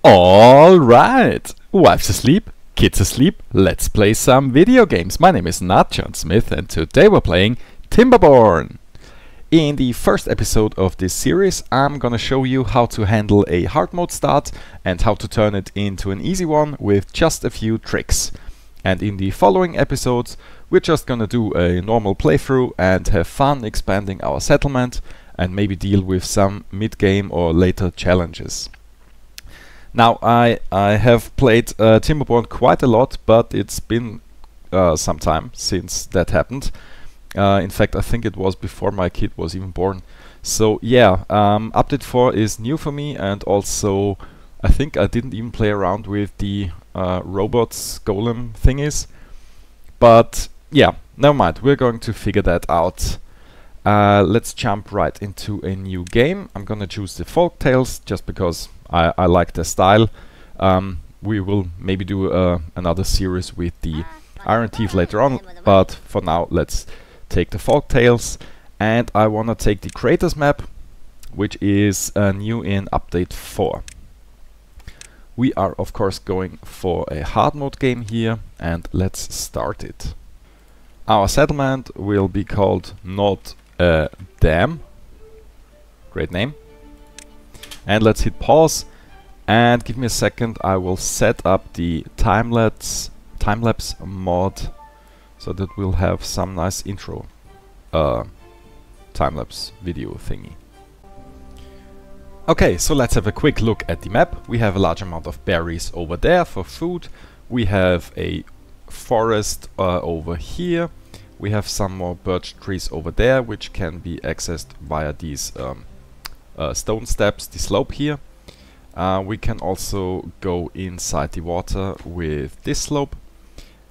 Alright, wives asleep, kids asleep, let's play some video games. My name is not John Smith and today we're playing Timberborn. In the first episode of this series I'm gonna show you how to handle a hard mode start and how to turn it into an easy one with just a few tricks. And in the following episodes we're just gonna do a normal playthrough and have fun expanding our settlement and maybe deal with some mid-game or later challenges. Now I have played Timberborn quite a lot, but it's been some time since that happened. In fact, I think it was before my kid was even born. So yeah, update 4 is new for me, and also I think I didn't even play around with the robots golem thingies. But yeah, never mind, we're going to figure that out. Let's jump right into a new game. I'm gonna choose the Folktails just because I like the style. We will maybe do another series with the Ironteeth later on, but for now let's take the Folktails. And I wanna take the creators map, which is new in update 4. We are of course going for a hard mode game here, and let's start it. Our settlement will be called Not a Dam. Great name. And let's hit pause and give me a second. I will set up the Timelapse mod so that we'll have some nice intro time-lapse video thingy. Okay, so let's have a quick look at the map. We have a large amount of berries over there for food. We have a forest over here. We have some more birch trees over there, which can be accessed via these stone steps, the slope here. We can also go inside the water with this slope.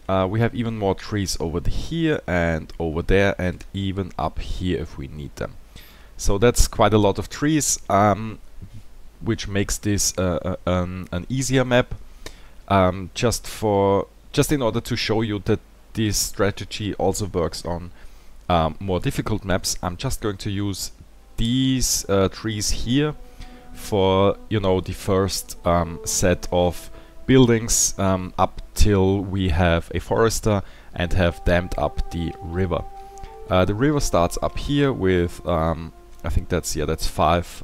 We have even more trees over here and over there and even up here if we need them. So that's quite a lot of trees, which makes this an easier map. Just in order to show you that this strategy also works on more difficult maps, I'm just going to use these trees here for, you know, the first set of buildings up till we have a forester and have dammed up the river. The river starts up here with I think that's 5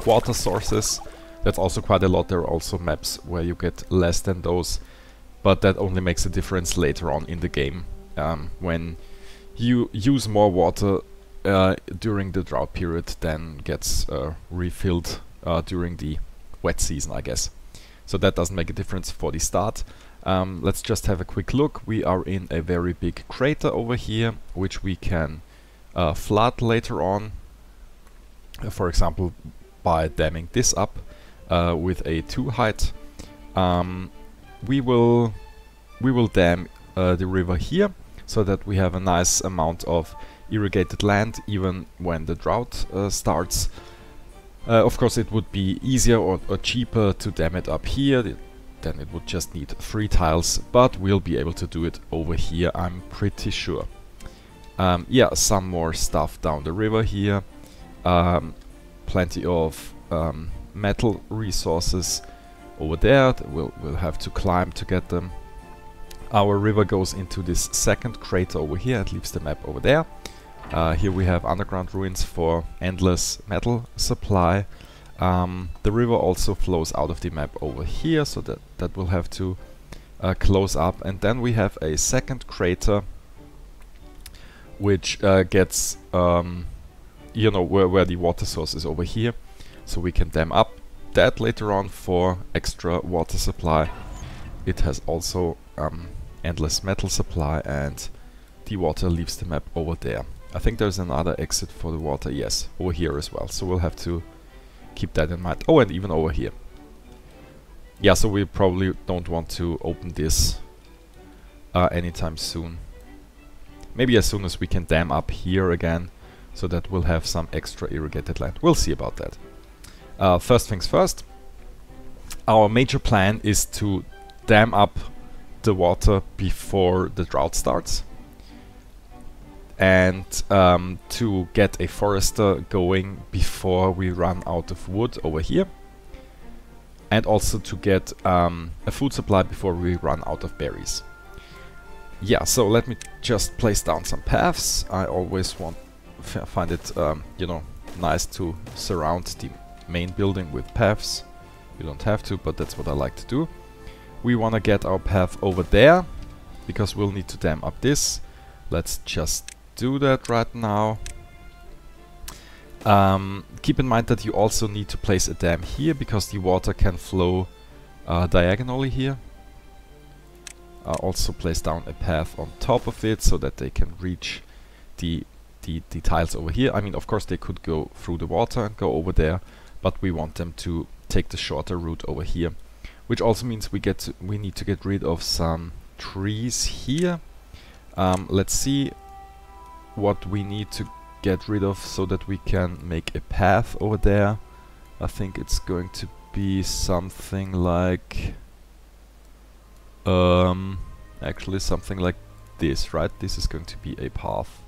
water sources. That's also quite a lot. There are also maps where you get less than those, but that only makes a difference later on in the game when you use more water during the drought period than gets refilled during the wet season, I guess. So that doesn't make a difference for the start. Let's just have a quick look. We are in a very big crater over here, which we can flood later on. For example, by damming this up with a 2 height. We will dam the river here so that we have a nice amount of irrigated land even when the drought starts. Of course it would be easier or cheaper to dam it up here, then it would just need 3 tiles, but we'll be able to do it over here, I'm pretty sure. Yeah, some more stuff down the river here, plenty of metal resources over there. We'll have to climb to get them. Our river goes into this second crater over here and leaves the map over there. Here we have underground ruins for endless metal supply. The river also flows out of the map over here, so that we'll have to close up. And then we have a second crater which gets you know, where the water source is over here, so we can dam up that later on for extra water supply. It has also endless metal supply, and the water leaves the map over there. I think there's another exit for the water, yes, over here as well, so we'll have to keep that in mind. Oh, and even over here. Yeah, so we probably don't want to open this anytime soon. Maybe as soon as we can dam up here again, so that we'll have some extra irrigated land. We'll see about that. First things first, our major plan is to dam up the water before the drought starts, and to get a forester going before we run out of wood over here. and also to get a food supply before we run out of berries. Yeah, so let me just place down some paths. I always find it, you know, nice to surround the main building with paths. You don't have to, but that's what I like to do. We want to get our path over there, because we'll need to dam up this. Let's just do that right now. Keep in mind that you also need to place a dam here, because the water can flow diagonally here. Also place down a path on top of it, so that they can reach the tiles over here. I mean, of course they could go through the water and go over there, but we want them to take the shorter route over here. Which also means we need to get rid of some trees here. Let's see what we need to get rid of so that we can make a path over there. I think it's going to be something like actually something like this, right? This is going to be a path.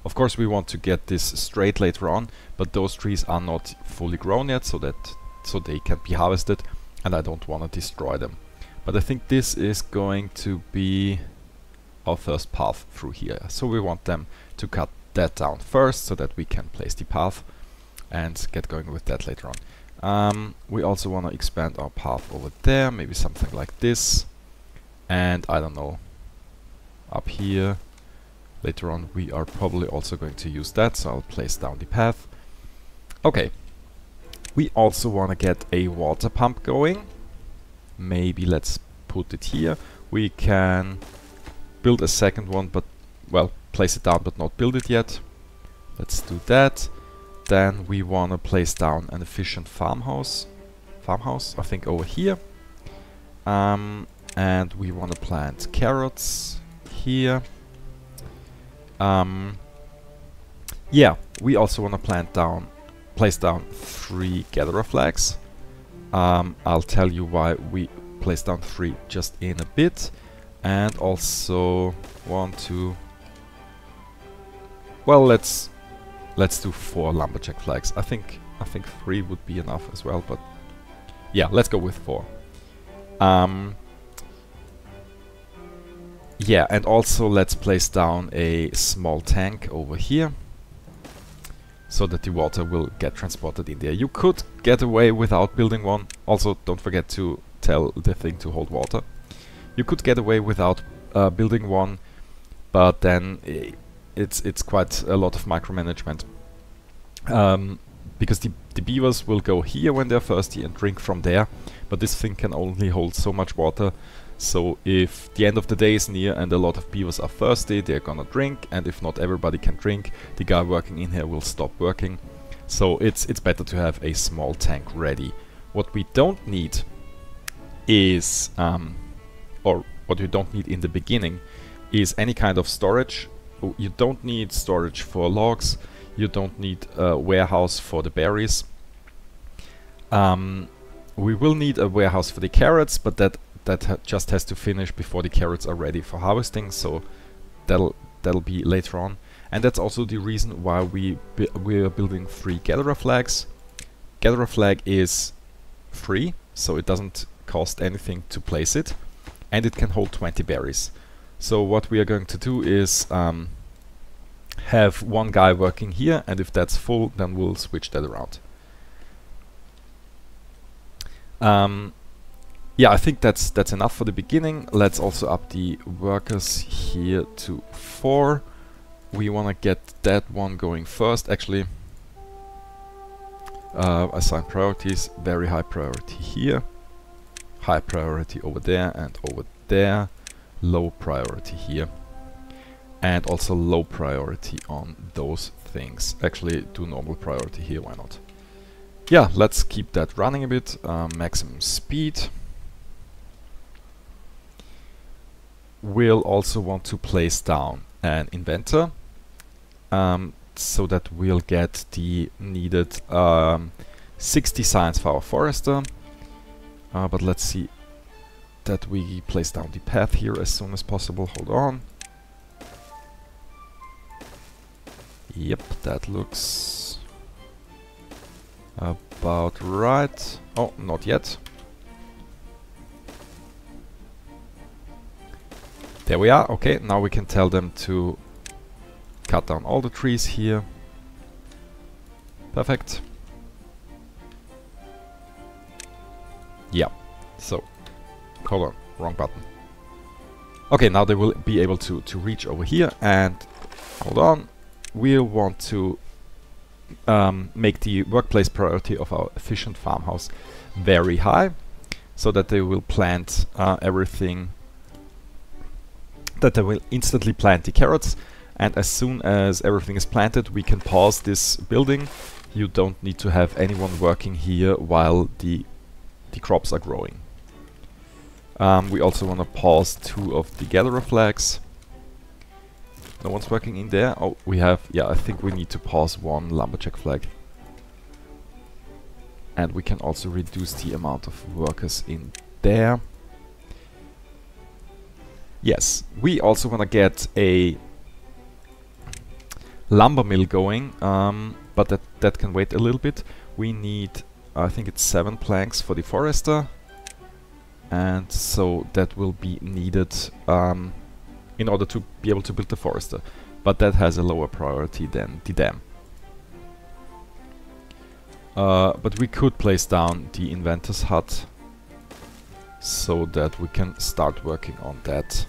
Of course we want to get this straight later on, but those trees are not fully grown yet, so they can be harvested, and I don't want to destroy them. But I think this is going to be our first path through here. So we want them to cut that down first, so that we can place the path and get going with that later on. We also want to expand our path over there, maybe something like this. And I don't know, up here. Later on we are probably also going to use that, so I'll place down the path. Okay. We also want to get a water pump going. Maybe let's put it here. We can build a second one, but, well, place it down but not build it yet. Let's do that. Then we want to place down an efficient farmhouse, I think over here. And we want to plant carrots here. Yeah, we also want to place down 3 gatherer flags. I'll tell you why we place down 3 just in a bit. And also want to, well, let's do 4 lumberjack flags. I think 3 would be enough as well, but yeah, let's go with 4. Yeah, and also let's place down a small tank over here, so that the water will get transported in there. You could get away without building one. Also, don't forget to tell the thing to hold water. You could get away without building one, but then it's quite a lot of micromanagement. Because the beavers will go here when they're thirsty and drink from there, but this thing can only hold so much water. So if the end of the day is near and a lot of beavers are thirsty, they're gonna drink, and if not everybody can drink, the guy working in here will stop working. So it's better to have a small tank ready. What we don't need is, or what you don't need in the beginning, is any kind of storage. You don't need storage for logs, you don't need a warehouse for the berries. We will need a warehouse for the carrots, but that just has to finish before the carrots are ready for harvesting, so that'll be later on. And that's also the reason why we're building 3 gatherer flags. Gatherer flag is free, so it doesn't cost anything to place it, and it can hold 20 berries. So what we are going to do is have one guy working here, and if that's full, then we'll switch that around. Yeah, I think that's enough for the beginning. Let's also up the workers here to 4. We want to get that one going first. Actually, assign priorities. Very high priority here. High priority over there and over there. Low priority here. And also low priority on those things. Actually, do normal priority here, why not? Yeah, let's keep that running a bit. Maximum speed. We'll also want to place down an inventor, so that we'll get the needed 60 science for our forester. But let's see that we place down the path here as soon as possible. Hold on. Yep, that looks about right. Oh, not yet. There we are. Okay, now we can tell them to cut down all the trees here. Perfect. Yeah, so, hold on, wrong button. Okay, now they will be able to reach over here, and hold on, we'll want to make the workplace priority of our efficient farmhouse very high, so that they will plant everything, that they will instantly plant the carrots, and as soon as everything is planted we can pause this building. You don't need to have anyone working here while the crops are growing. We also want to pause 2 of the gatherer flags. No one's working in there. Oh, we have, yeah, I think we need to pause 1 lumberjack flag. And we can also reduce the amount of workers in there. Yes, we also want to get a lumber mill going, but that can wait a little bit. We need, I think it's 7 planks for the forester, and so that will be needed in order to be able to build the forester, but that has a lower priority than the dam. But we could place down the inventor's hut so that we can start working on that.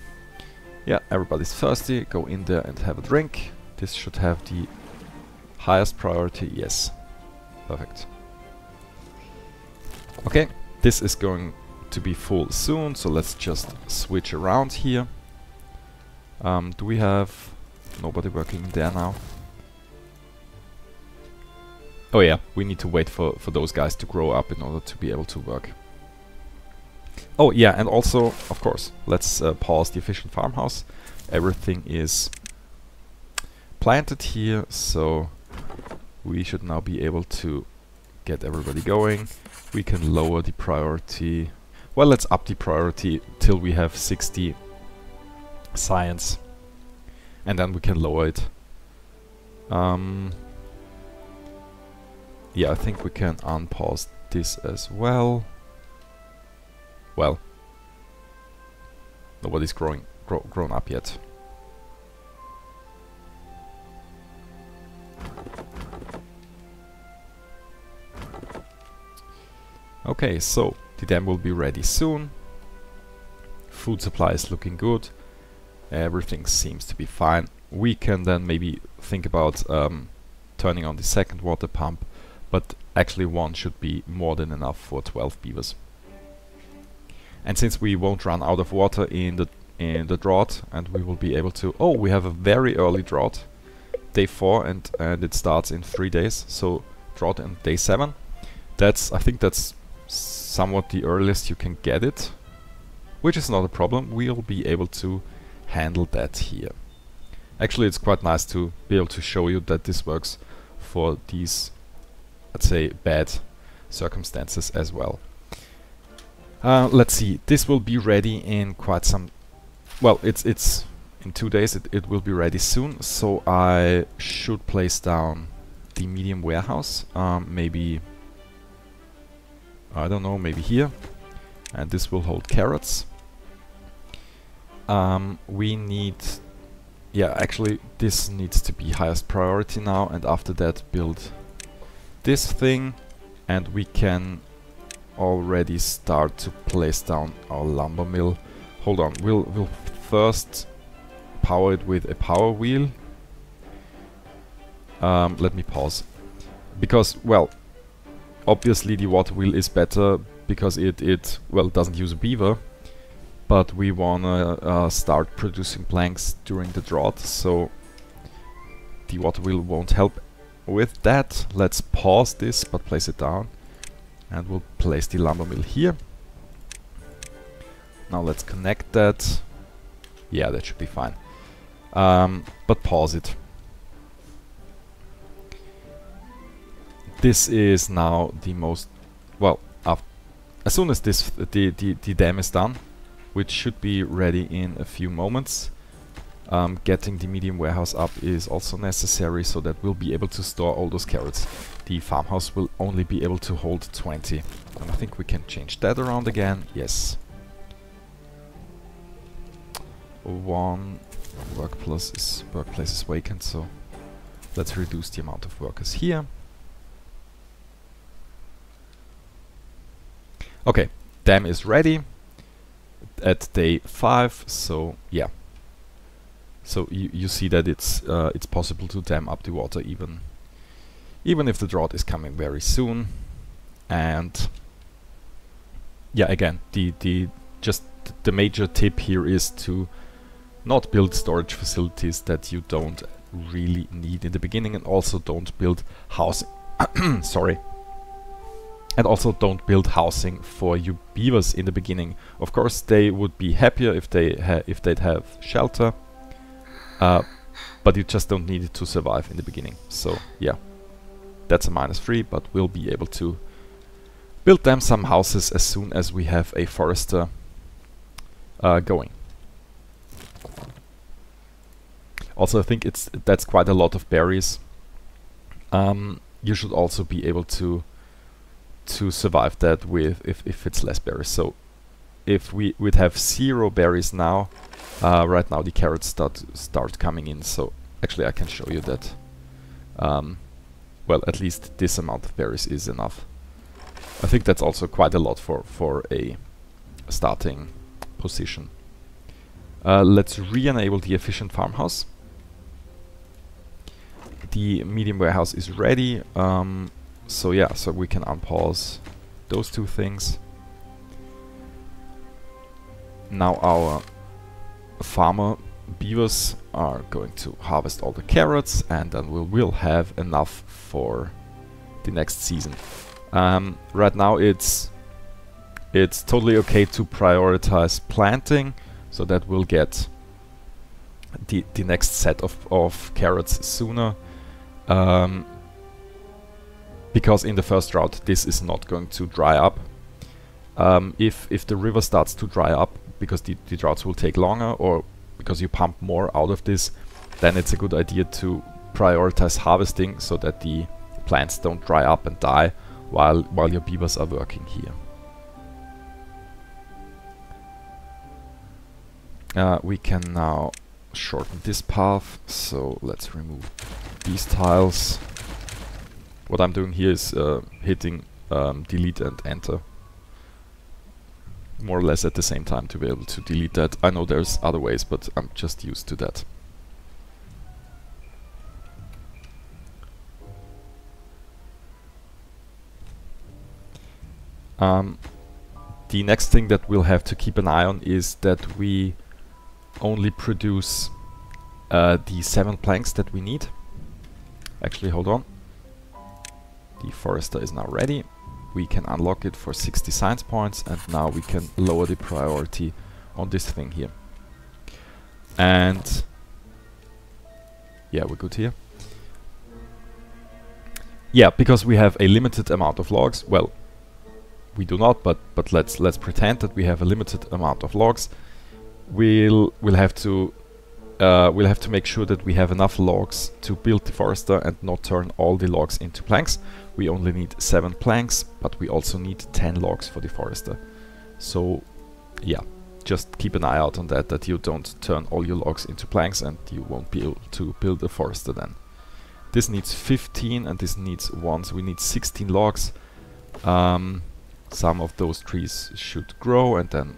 Yeah, everybody's thirsty, go in there and have a drink. This should have the highest priority, yes. Perfect. Okay, this is going to be full soon, so let's just switch around here. Do we have nobody working there now? Oh yeah, we need to wait for those guys to grow up in order to be able to work. Oh yeah, and also, of course, let's pause the efficient farmhouse. Everything is planted here, so we should now be able to get everybody going. We can lower the priority. Well, let's up the priority till we have 60 science, and then we can lower it. Yeah, I think we can unpause this as well. Well, nobody's grown up yet. Okay, so the dam will be ready soon. Food supply is looking good. Everything seems to be fine. We can then maybe think about turning on the second water pump, but actually 1 should be more than enough for 12 beavers. And since we won't run out of water in the drought, and we will be able to... Oh, we have a very early drought, day 4, and it starts in 3 days, so drought on day 7. I think that's somewhat the earliest you can get it, which is not a problem. We'll be able to handle that here. Actually, it's quite nice to be able to show you that this works for these, let's say, bad circumstances as well. Let's see, this will be ready in quite some... Well, it's in 2 days, it will be ready soon, so I should place down the medium warehouse, maybe, I don't know, maybe here, and this will hold carrots. We need... Yeah, actually, this needs to be highest priority now, and after that build this thing, and we can already start to place down our lumber mill. Hold on, we'll first power it with a power wheel. Let me pause, because, well, obviously the water wheel is better because it well, doesn't use a beaver, but we wanna start producing planks during the drought, so the water wheel won't help with that. Let's pause this, but place it down. And we'll place the lumber mill here. Now let's connect that. Yeah, that should be fine. But pause it. This is now the most... Well, as soon as this the dam is done, which should be ready in a few moments, getting the medium warehouse up is also necessary, so that we'll be able to store all those carrots. The farmhouse will only be able to hold 20. And I think we can change that around again. Yes. one workplace is vacant, so let's reduce the amount of workers here. Okay, dam is ready at day 5, so yeah. So you see that it's possible to dam up the water even if the drought is coming very soon. And yeah, again, the major tip here is to not build storage facilities that you don't really need in the beginning, and also don't build housing. Sorry. And also don't build housing for your beavers in the beginning. Of course, they would be happier if they'd have shelter, but you just don't need it to survive in the beginning. So yeah, that's a -3, but we'll be able to build them some houses as soon as we have a forester going. Also, I think that's quite a lot of berries. You should also be able to survive that with if it's less berries. So if we would have 0 berries now, right now the carrots start coming in. So actually I can show you that. Well, at least this amount of berries is enough. I think that's also quite a lot for a starting position. Let's re-enable the efficient farmhouse. The medium warehouse is ready. So yeah, so we can unpause those 2 things. Now our farmer beavers are going to harvest all the carrots, and then we will have enough for the next season. Right now it's totally okay to prioritize planting, so that we'll get the next set of carrots sooner. Because in the first drought this is not going to dry up. If the river starts to dry up because the droughts will take longer, or because you pump more out of this, then it's a good idea to prioritize harvesting so that the plants don't dry up and die while your beavers are working here. We can now shorten this path, so let's remove these tiles. What I'm doing here is hitting delete and enter more or less at the same time to be able to delete that. I know there's other ways, but I'm just used to that. The next thing that we'll have to keep an eye on is that we only produce the 7 planks that we need. Actually, hold on. The forester is now ready. We can unlock it for 60 science points, and now we can lower the priority on this thing here. And yeah, we're good here. Yeah, because we have a limited amount of logs. Well, we do not, but let's pretend that we have a limited amount of logs. We'll have to make sure that we have enough logs to build the forester and not turn all the logs into planks. We only need 7 planks, but we also need 10 logs for the forester. So yeah, just keep an eye out on that you don't turn all your logs into planks and you won't be able to build a forester then. This needs 15 and this needs 1, so we need 16 logs. Some of those trees should grow, and then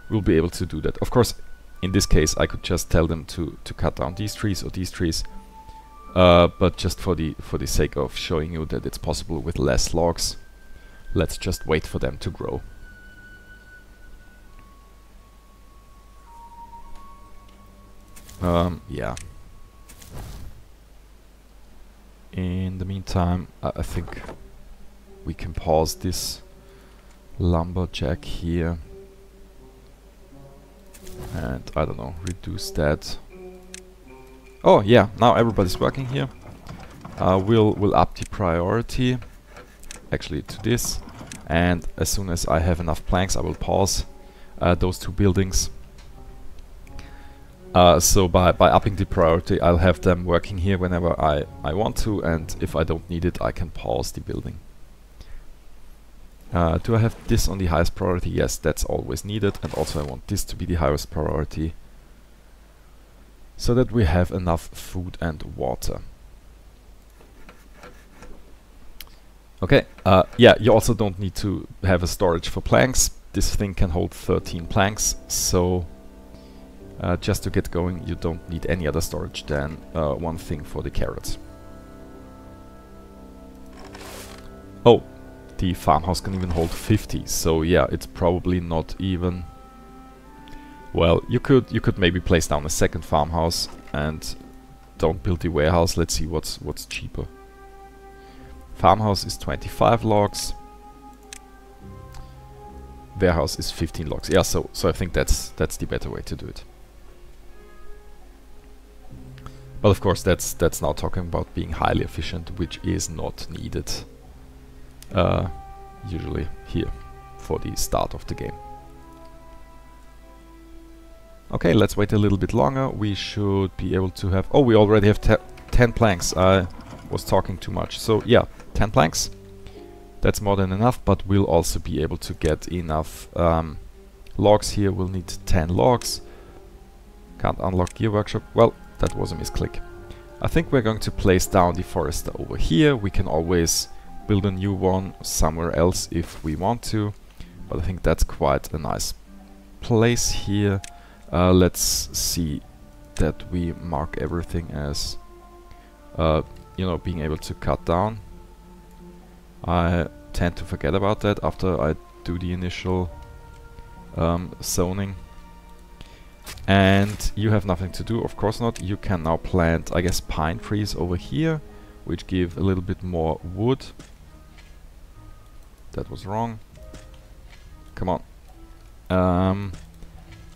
we'll be able to do that. Of course, in this case I could just tell them to cut down these trees or these trees. But just for the sake of showing you that it's possible with less logs, let's just wait for them to grow. Yeah. In the meantime, I think we can pause this lumberjack here. And I don't know, reduce that. Oh yeah, now everybody's working here. We'll up the priority actually to this, and as soon as I have enough planks I will pause those 2 buildings. So by upping the priority I'll have them working here whenever I want to, and if I don't need it I can pause the building. Do I have this on the highest priority? Yes, that's always needed, and also I want this to be the highest priority. so that we have enough food and water. Okay, yeah, you also don't need to have a storage for planks. This thing can hold 13 planks, so just to get going you don't need any other storage than one thing for the carrots. Oh, the farmhouse can even hold 50, so yeah, it's probably not even... Well, you could maybe place down a second farmhouse and don't build the warehouse. Let's see what's cheaper. Farmhouse is 25 logs. Warehouse is 15 logs. Yeah, so I think that's the better way to do it. But of course that's now talking about being highly efficient, which is not needed usually here for the start of the game. Okay, let's wait a little bit longer. We should be able to have... Oh, we already have 10 planks. I was talking too much. So yeah, 10 planks. That's more than enough, but we'll also be able to get enough logs here. We'll need 10 logs. Can't unlock gear workshop. Well, that was a misclick. I think we're going to place down the forester over here. We can always build a new one somewhere else if we want to, but I think that's quite a nice place here. Let's see that we mark everything as you know, being able to cut down. I tend to forget about that after I do the initial zoning. And you have nothing to do, of course not. You can now plant, I guess, pine trees over here, which give a little bit more wood. That was wrong. Come on.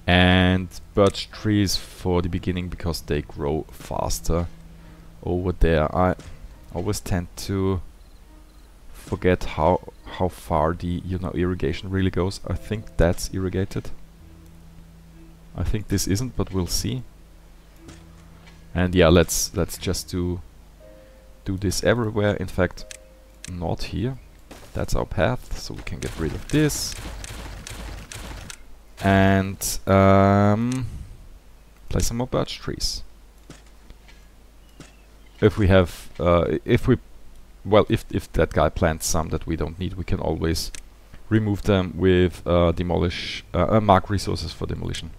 And birch trees for the beginning because they grow faster over there. I always tend to forget how far the irrigation really goes. I think that's irrigated. I think this isn't, but we'll see. And yeah, let's just do this everywhere. In fact, not here. That's our path, so we can get rid of this. And place some more birch trees. If we have, if that guy plants some that we don't need, we can always remove them with mark resources for demolition.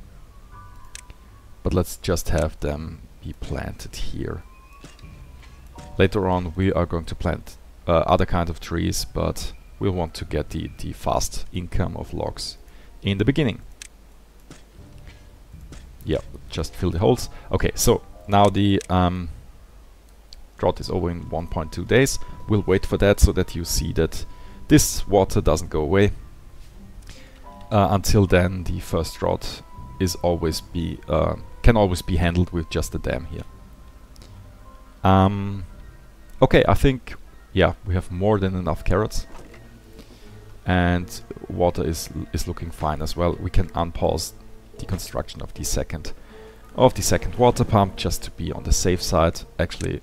But let's just have them be planted here. Later on we are going to plant other kind of trees, but we'll want to get the fast income of logs in the beginning. Yeah, just fill the holes. Okay, so now the drought is over in 1.2 days. We'll wait for that so that you see that this water doesn't go away. Until then, the first drought is always can always be handled with just a dam here. Okay, I think, yeah, we have more than enough carrots. And water is looking fine as well. We can unpause the construction of the second water pump just to be on the safe side. Actually,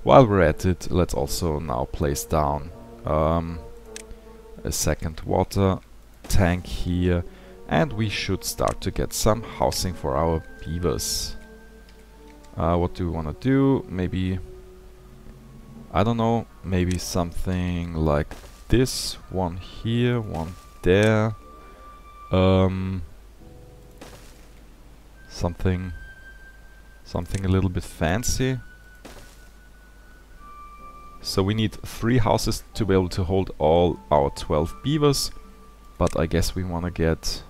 while we're at it, let's also now place down a second water tank here, and we should start to get some housing for our beavers. What do we want to do? Maybe, I don't know, maybe something like this, one here, one there. Something a little bit fancy. So we need 3 houses to be able to hold all our 12 beavers, but I guess we want to get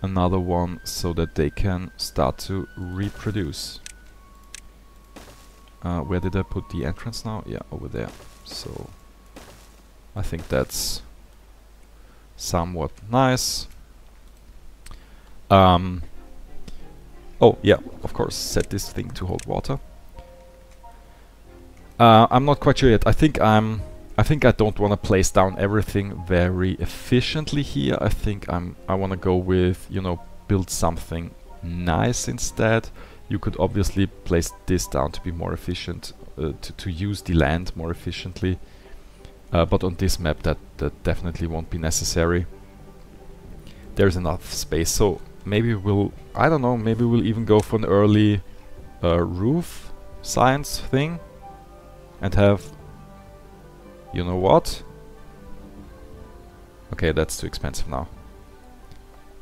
another one so that they can start to reproduce. Where did I put the entrance now? Yeah, over there. So I think that's somewhat nice. Oh yeah, of course, set this thing to hold water. I'm not quite sure yet. I think I don't want to place down everything very efficiently here. I think I want to go with, you know, build something nice instead. You could obviously place this down to be more efficient, to use the land more efficiently. But on this map that definitely won't be necessary. There's enough space. So maybe we'll, I don't know, maybe we'll even go for an early roof science thing and have, you know what? Okay, that's too expensive now.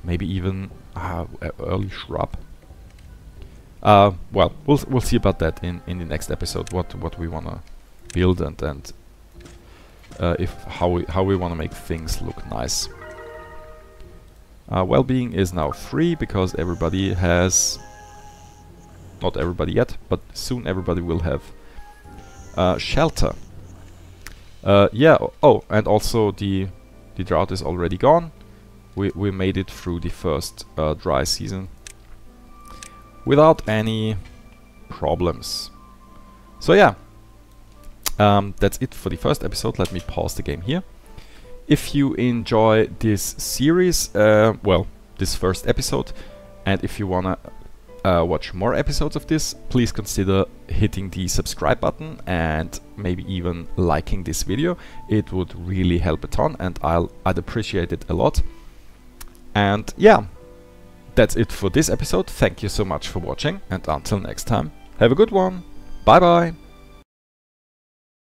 Maybe even early shrub. Well, we'll see about that in the next episode. What we wanna build and how we wanna make things look nice. Well-being is now free because everybody has, not everybody yet, but soon everybody will have shelter. Yeah. Oh, and also the drought is already gone. We made it through the first dry season without any problems. So yeah, that's it for the first episode. Let me pause the game here. If you enjoy this series, well, this first episode, and if you wanna watch more episodes of this, please consider hitting the subscribe button and maybe even liking this video. It would really help a ton, and I'd appreciate it a lot. And yeah, that's it for this episode. Thank you so much for watching, and until next time, have a good one. Bye bye.